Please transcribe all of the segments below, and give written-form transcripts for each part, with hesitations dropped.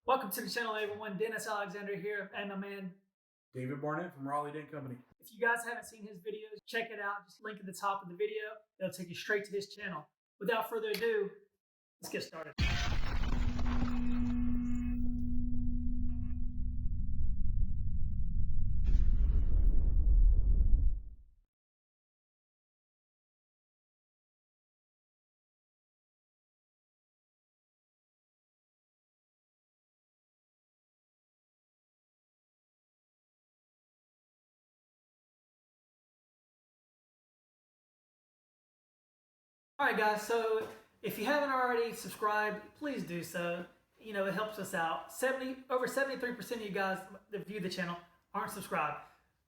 Welcome to the channel, everyone. Dennis Alexander here, and my man David Barnett from Raleigh Dent Company. If you guys haven't seen his videos, check it out. Just link at the top of the video. It'll take you straight to his channel. Without further ado, let's get started. Alright guys, so if you haven't already subscribed, please do so. You know, it helps us out. Over 73% of you guys that view the channel aren't subscribed.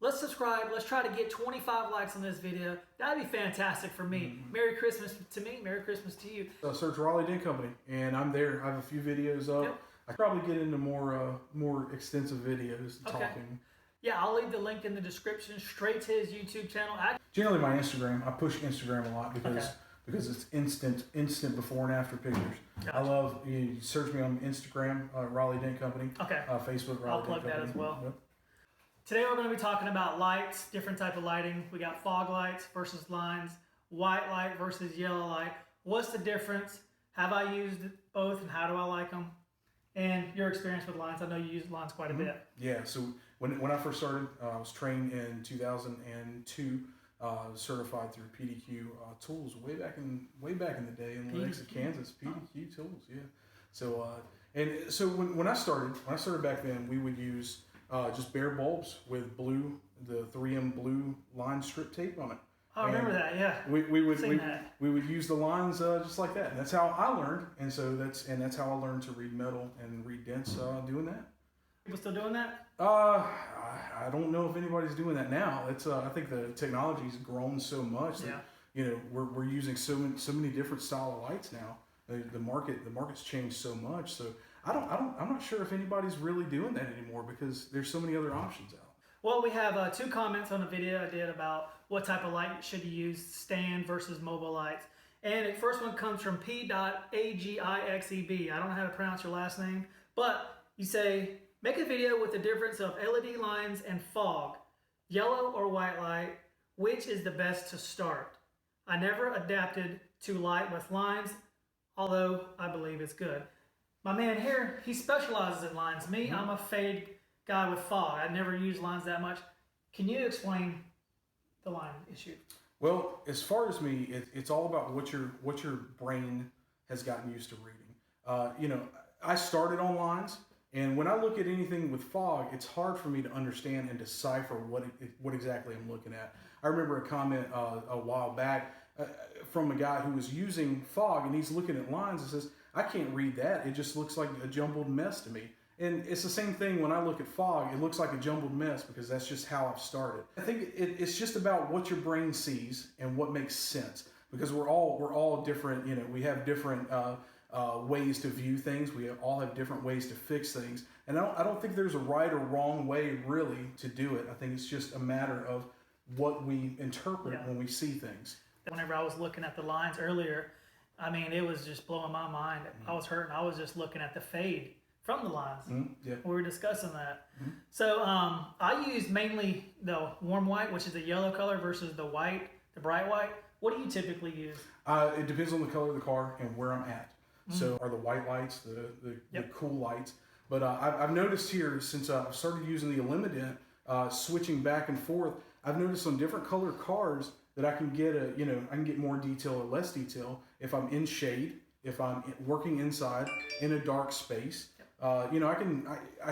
Let's subscribe. Let's try to get 25 likes on this video. That'd be fantastic for me. Merry Christmas to me. Merry Christmas to you. Search Raleigh Dent Company, and I'm there. I have a few videos up. Yep. I probably get into more extensive videos talking. Yeah, I'll leave the link in the description straight to his YouTube channel. Generally, my Instagram. I push Instagram a lot because it's instant before and after pictures. Gotcha. I love you search me on Instagram, Raleigh Dent Company. Okay. Facebook, Raleigh Dent Company. I'll plug that as well. Yep. Today we're going to be talking about lights, different type of lighting. We got fog lights versus lines, white light versus yellow light. What's the difference? Have I used both, and how do I like them? And your experience with lines. I know you use lines quite a bit. Yeah. So when I first started, I was trained in 2002. Certified through PDQ tools way back in the day in Lenexa, Kansas. PDQ tools, yeah. So so when I started back then, we would use just bare bulbs with the 3M blue line strip tape on it. I remember that, yeah. We would use the lines just like that. And that's how I learned, and so that's how I learned to read metal and read dents doing that. People still doing that? I don't know if anybody's doing that now. It's I think the technology's grown so much that we're using so many different style of lights now. The market's changed so much. So I'm not sure if anybody's really doing that anymore because there's so many other options out. Well, we have 2 comments on the video I did about what type of light should you use, stand versus mobile lights. And the first one comes from P.Agixeb. I don't know how to pronounce your last name, but you say, make a video with the difference of LED lines and fog, yellow or white light, which is the best to start. I never adapted to light with lines, although I believe it's good. My man here, he specializes in lines. Me, I'm a fade guy with fog. I never use lines that much. Can you explain the line issue? Well, as far as me, it's all about what your brain has gotten used to reading. I started on lines. And when I look at anything with fog, it's hard for me to understand and decipher what exactly I'm looking at. I remember a comment a while back from a guy who was using fog, and he's looking at lines and says, I can't read that. It just looks like a jumbled mess to me. And it's the same thing when I look at fog. It looks like a jumbled mess because that's just how I've started. I think it's just about what your brain sees and what makes sense, because we're all different. We have different ways to view things. We all have different ways to fix things, and I don't think there's a right or wrong way really to do it. I think it's just a matter of what we interpret when we see things. Whenever I was looking at the lines earlier, I mean, it was just blowing my mind. I was hurting. I was just looking at the fade from the lines. We were discussing that. So I use mainly the warm white, which is the yellow color, versus the white, the bright white. What do you typically use? It depends on the color of the car and where I'm at. So are the white lights, the cool lights. But I've noticed here, since I've started using the Eliminident, switching back and forth, I've noticed on different color cars that I can get I can get more detail or less detail if I'm in shade, if I'm working inside in a dark space. I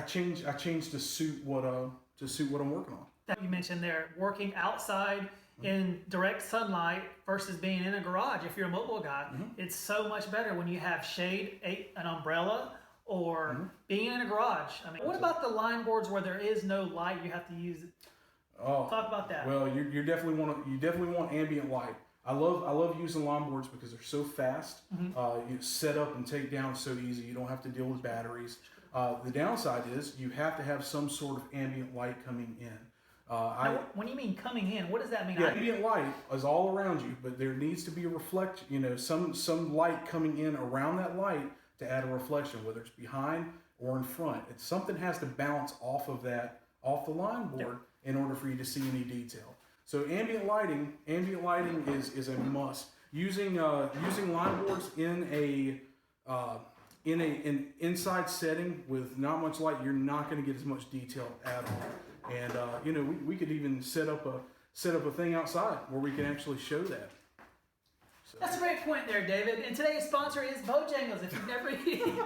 change to suit what I'm working on. You mentioned there working outside in direct sunlight versus being in a garage. If you're a mobile guy, it's so much better when you have shade, an umbrella, or being in a garage. I mean, what about the line boards where there is no light? You have to use it. Oh, talk about that. Well, you definitely want ambient light. I love using line boards because they're so fast. You set up and take down so easy. You don't have to deal with batteries. The downside is you have to have some sort of ambient light coming in. When you mean coming in, what does that mean? Yeah, ambient light is all around you, but there needs to be a reflection. Some light coming in around that light to add a reflection, whether it's behind or in front. Something has to bounce off of that, off the line board, in order for you to see any detail. So ambient lighting is a must. Using line boards in an inside setting with not much light, you're not going to get as much detail at all. And you know, we could even set up a thing outside where we can actually show that. So. That's a great point there, David. And today's sponsor is Bojangles. If you've never eaten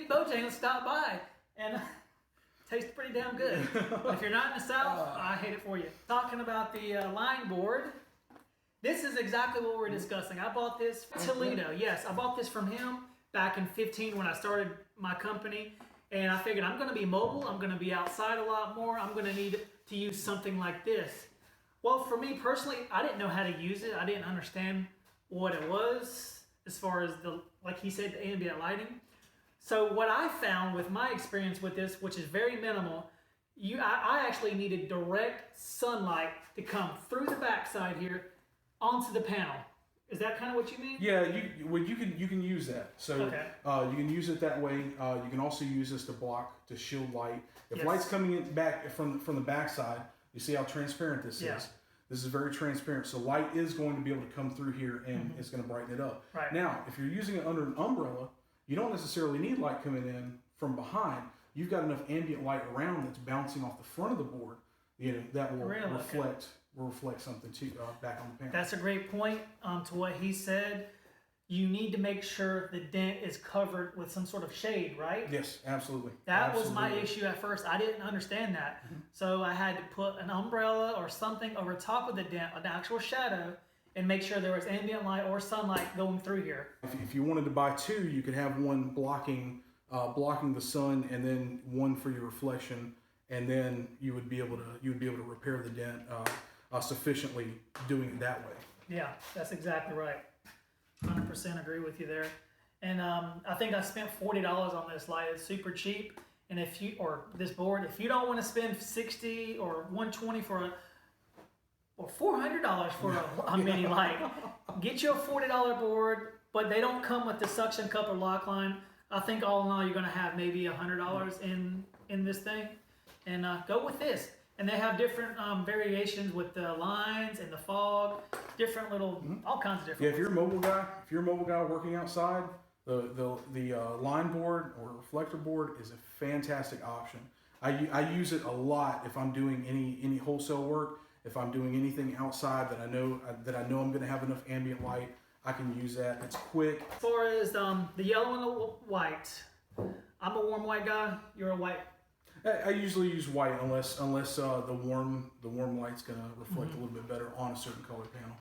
Bojangles, stop by. And tastes pretty damn good. If you're not in the South, I hate it for you. Talking about the line board, this is exactly what we're discussing. I bought this Toledo. Yes, I bought this from him back in 2015 when I started my company. And I figured I'm going to be mobile. I'm going to be outside a lot more. I'm going to need to use something like this. Well, for me personally, I didn't know how to use it. I didn't understand what it was as far as like he said, the ambient lighting. So what I found with my experience with this, which is very minimal, I actually needed direct sunlight to come through the backside here onto the panel. Is that kind of what you mean? Yeah, you can use that. So okay. You can use it that way. You can also use this to shield light. If light's coming in back from the backside, you see how transparent this is. This is very transparent. So light is going to be able to come through here and it's going to brighten it up. Right. Now, if you're using it under an umbrella, you don't necessarily need light coming in from behind. You've got enough ambient light around that's bouncing off the front of the board, you know, that will reflect something back on the panel. That's a great point to what he said. You need to make sure the dent is covered with some sort of shade, right? Yes, absolutely. That was my issue at first. I didn't understand that. So I had to put an umbrella or something over top of the dent, an actual shadow, and make sure there was ambient light or sunlight going through here. If you wanted to buy two, you could have one blocking the sun and then one for your reflection, and then you would be able to repair the dent sufficiently doing it that way. Yeah, that's exactly right. 100% agree with you there. And I think I spent $40 on this light. It's super cheap. And this board, if you don't want to spend $60 or $120 or $400 for a mini light, get you a $40 board. But they don't come with the suction cup or lock line. I think all in all, you're going to have maybe $100 in this thing. And go with this. And they have different variations with the lines and the fog, different little, all kinds of different. Yeah, if you're a mobile guy working outside, the line board or reflector board is a fantastic option. I use it a lot if I'm doing any wholesale work. If I'm doing anything outside that I know I'm going to have enough ambient light, I can use that. It's quick. As far as the yellow and the white, I'm a warm white guy. You're a white. I usually use white unless the warm light's gonna reflect a little bit better on a certain color panel.